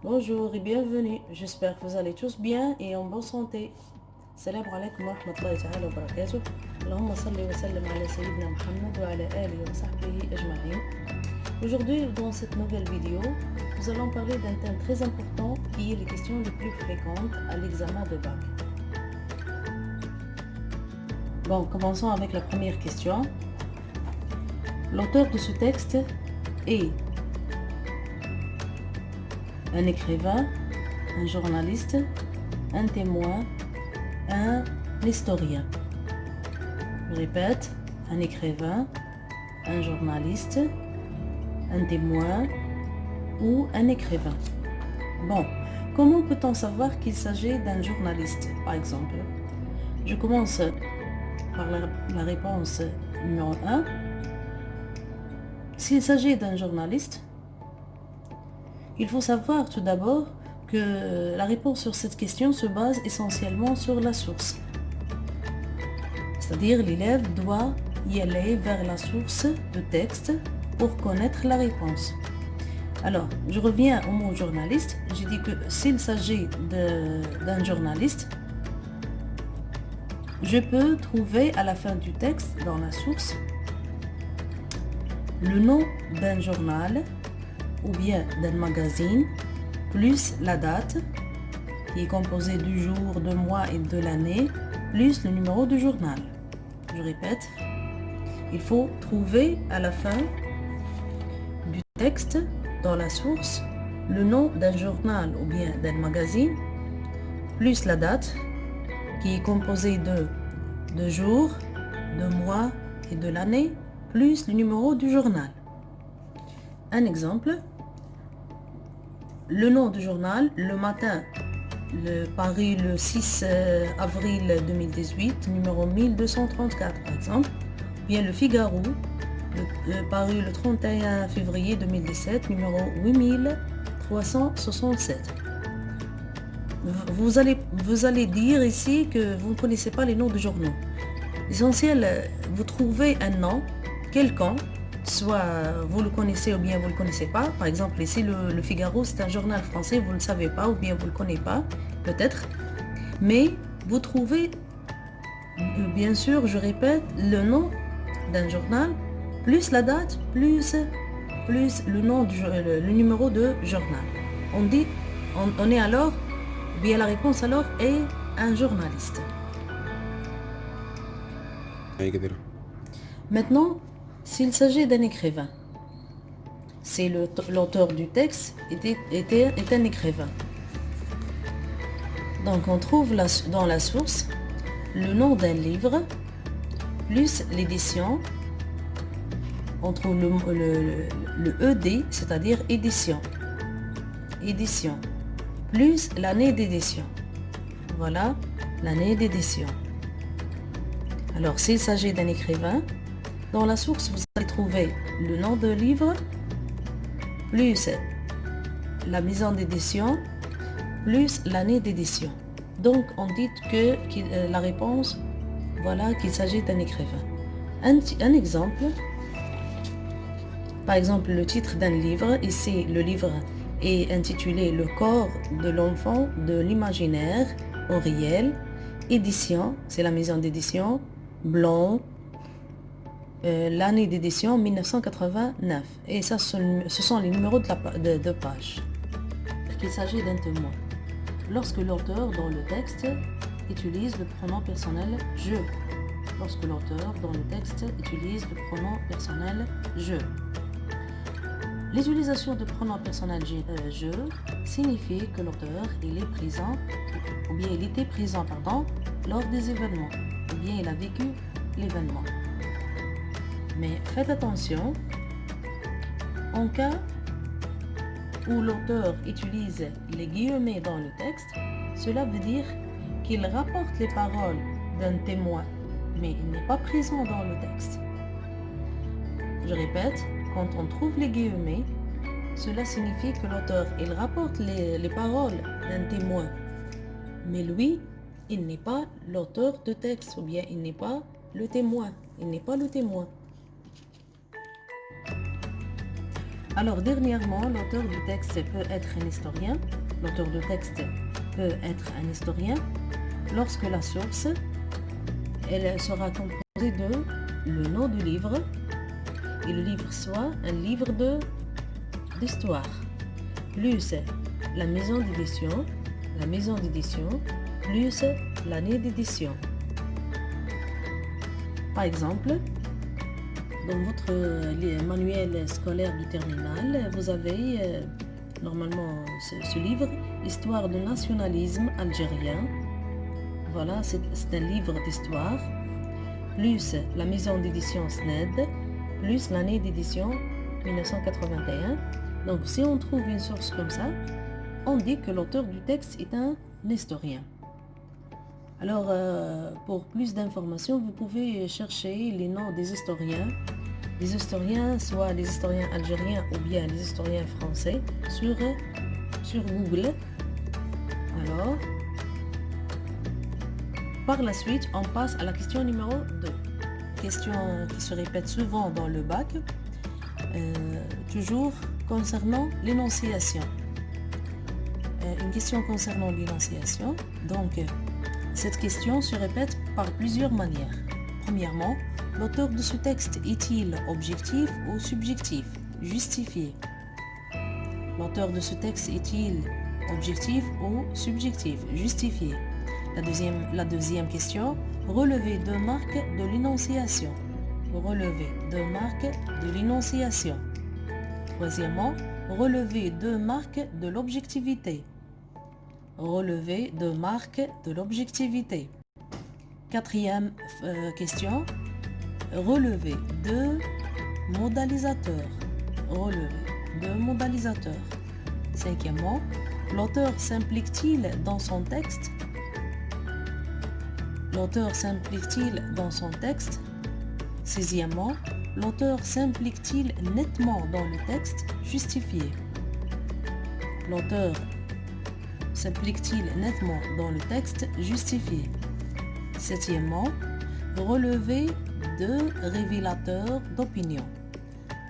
Bonjour et bienvenue. J'espère que vous allez tous bien et en bonne santé. Salam alaikum wa rahmatullahi ta'ala wa barakatuh. Allahumma salli wa sallim ala sayyidina Muhammad wa ala alihi wa sahbihi ajma'in. Aujourd'hui, dans cette nouvelle vidéo, nous allons parler d'un thème très important qui est les questions les plus fréquentes à l'examen de bac. Bon, commençons avec la première question. L'auteur de ce texte est un écrivain, un journaliste, un témoin, un historien. Je répète, un écrivain, un journaliste, un témoin ou un écrivain. Bon, comment peut-on savoir qu'il s'agit d'un journaliste, par exemple? Je commence par la réponse numéro 1. S'il s'agit d'un journaliste, il faut savoir tout d'abord que la réponse sur cette question se base essentiellement sur la source. C'est-à-dire l'élève doit y aller vers la source de texte pour connaître la réponse. Alors, je reviens au mot journaliste. J'ai dit que s'il s'agit d'un journaliste, je peux trouver à la fin du texte, dans la source, le nom d'un journal ou bien d'un magazine, plus la date, qui est composée du jour, du mois et de l'année, plus le numéro du journal. Je répète, il faut trouver à la fin du texte, dans la source, le nom d'un journal ou bien d'un magazine, plus la date, qui est composée de jour, de mois et de l'année, plus le numéro du journal. Un exemple, le nom du journal, le matin, paru le 6 avril 2018, numéro 1234 par exemple, bien le Figaro, paru le 31 février 2017, numéro 8367. Vous allez dire ici que vous ne connaissez pas les noms de journaux. L'essentiel, vous trouvez un nom, quelconque, soit vous le connaissez ou bien vous ne le connaissez pas. Par exemple, ici, le Figaro, c'est un journal français, vous ne le savez pas ou bien vous ne le connaissez pas, peut-être. Mais vous trouvez, bien sûr, je répète, le nom d'un journal, plus la date, plus le nom, le numéro de journal. On est alors, bien la réponse alors est un journaliste. Maintenant, s'il s'agit d'un écrivain, c'est l'auteur du texte est un écrivain. Donc on trouve dans la source le nom d'un livre, plus l'édition. On trouve le ED, c'est-à-dire édition. Édition, plus l'année d'édition. Voilà l'année d'édition. Alors s'il s'agit d'un écrivain, dans la source, vous allez trouver le nom de livre, plus la maison d'édition, plus l'année d'édition. Donc, on dit que la réponse, voilà, qu'il s'agit d'un écrivain. Un exemple, par exemple, le titre d'un livre, ici, le livre est intitulé Le corps de l'enfant de l'imaginaire au réel. Édition, c'est la maison d'édition, Blanc, l'année d'édition 1989. Et ça, ce sont les numéros de page. Il s'agit d'un témoin. Lorsque l'auteur dans le texte utilise le pronom personnel je. Lorsque l'auteur dans le texte utilise le pronom personnel je. L'utilisation de pronom personnel je signifie que l'auteur il est présent, ou bien il était présent, lors des événements, ou bien il a vécu l'événement. Mais faites attention, en cas où l'auteur utilise les guillemets dans le texte, cela veut dire qu'il rapporte les paroles d'un témoin, mais il n'est pas présent dans le texte. Je répète, quand on trouve les guillemets, cela signifie que l'auteur il rapporte les paroles d'un témoin, mais lui, il n'est pas l'auteur de texte, ou bien il n'est pas le témoin. Il n'est pas le témoin. Alors, dernièrement, l'auteur du texte peut être un historien. L'auteur du texte peut être un historien lorsque la source, elle sera composée de le nom du livre et le livre soit un livre d'histoire, plus la maison d'édition, plus l'année d'édition. Par exemple, dans votre manuel scolaire du terminal, vous avez normalement ce livre, Histoire du nationalisme algérien. Voilà, c'est un livre d'histoire, plus la maison d'édition SNED, plus l'année d'édition 1981. Donc, si on trouve une source comme ça, on dit que l'auteur du texte est un historien. Alors, pour plus d'informations, vous pouvez chercher les noms des historiens. Les historiens, soit les historiens algériens ou bien les historiens français, sur Google. Alors, par la suite, on passe à la question numéro 2. Question qui se répète souvent dans le bac, toujours concernant l'énonciation. Une question concernant l'énonciation. Donc, cette question se répète par plusieurs manières. Premièrement, l'auteur de ce texte est-il objectif ou subjectif? Justifié. L'auteur de ce texte est-il objectif ou subjectif? Justifié. La deuxième question, relever deux marques de l'énonciation. Relever deux marques de l'énonciation. Troisièmement, relever deux marques de l'objectivité. Relever deux marques de l'objectivité. Quatrième question, relever deux modalisateurs. Relever deux modalisateurs. Cinquièmement, l'auteur s'implique-t-il dans son texte? L'auteur s'implique-t-il dans son texte? Sixièmement, l'auteur s'implique-t-il nettement dans le texte? Justifié. L'auteur s'implique-t-il nettement dans le texte? Justifié. Septièmement, relever deux révélateurs d'opinion.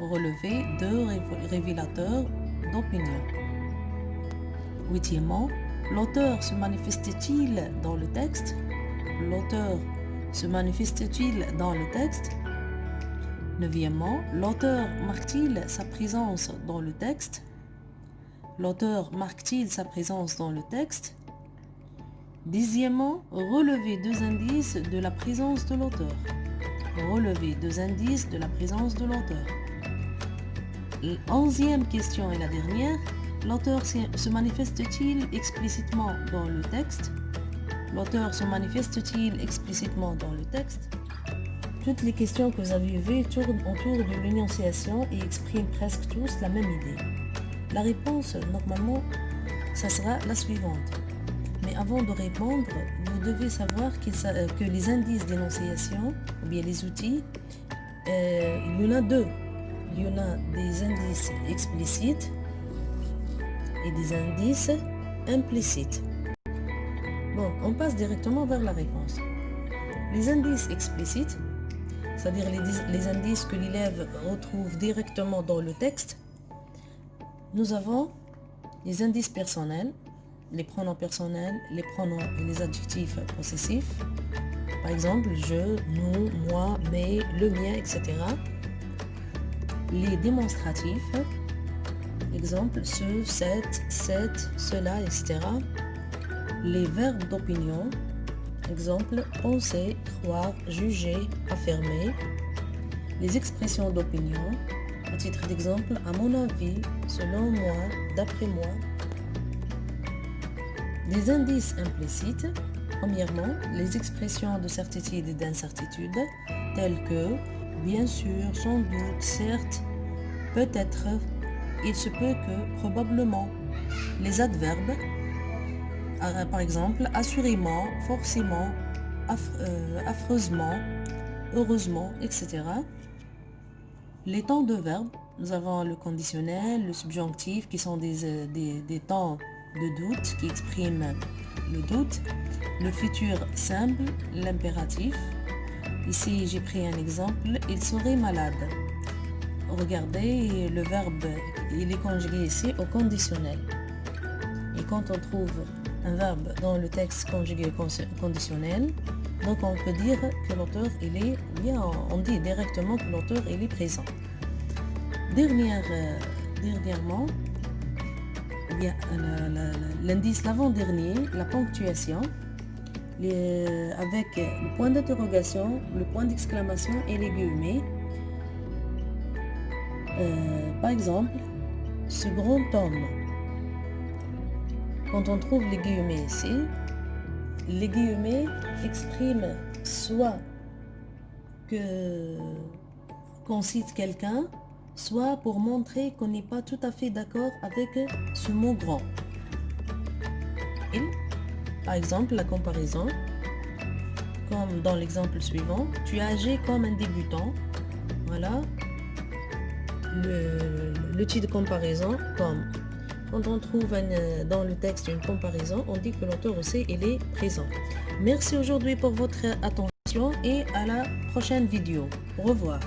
Relever deux révélateurs d'opinion. Huitièmement, l'auteur se manifeste-t-il dans le texte? L'auteur se manifeste-t-il dans le texte? Neuvièmement, l'auteur marque-t-il sa présence dans le texte? L'auteur marque-t-il sa présence dans le texte? Dixièmement, relever deux indices de la présence de l'auteur. Relever deux indices de la présence de l'auteur. Onzième question et la dernière, l'auteur se manifeste-t-il explicitement dans le texte? L'auteur se manifeste-t-il explicitement dans le texte? Toutes les questions que vous avez vues tournent autour de l'énonciation et expriment presque tous la même idée. La réponse, normalement, ça sera la suivante. Mais avant de répondre, vous devez savoir que les indices d'énonciation, ou bien les outils, il y en a deux. Il y en a des indices explicites et des indices implicites. Bon, on passe directement vers la réponse. Les indices explicites, c'est-à-dire les indices que l'élève retrouve directement dans le texte, nous avons les indices personnels, les pronoms personnels, les pronoms et les adjectifs possessifs. Par exemple, je, nous, moi, mais, le mien, etc. Les démonstratifs, exemple, ce, cette, cela, etc. Les verbes d'opinion, exemple, penser, croire, juger, affirmer. Les expressions d'opinion, à titre d'exemple, à mon avis, selon moi, d'après moi. Les indices implicites, premièrement, les expressions de certitude et d'incertitude, telles que bien sûr, sans doute, certes, peut-être, il se peut que, probablement. Les adverbes, par exemple, assurément, forcément, affreusement, heureusement, etc. Les temps de verbe, nous avons le conditionnel, le subjonctif, qui sont des temps de doute, qui expriment le doute. Le futur simple, l'impératif. Ici, j'ai pris un exemple, il serait malade. regardez, le verbe, il est conjugué ici au conditionnel. Et quand on trouve un verbe dans le texte conjugué conditionnel, donc on peut dire que l'auteur, il est, bien, on dit directement que l'auteur, il est présent. Dernièrement, bien, l'indice l'avant-dernier, la ponctuation, avec le point d'interrogation, le point d'exclamation et les guillemets. Par exemple, ce grand homme, quand on trouve les guillemets ici, les guillemets expriment soit qu'on cite quelqu'un, soit pour montrer qu'on n'est pas tout à fait d'accord avec ce mot grand. Par exemple, la comparaison, comme dans l'exemple suivant, tu es âgé comme un débutant. Voilà l'outil de comparaison, comme. Quand on trouve dans le texte une comparaison, on dit que l'auteur aussi, il est présent. Merci aujourd'hui pour votre attention et à la prochaine vidéo. Au revoir.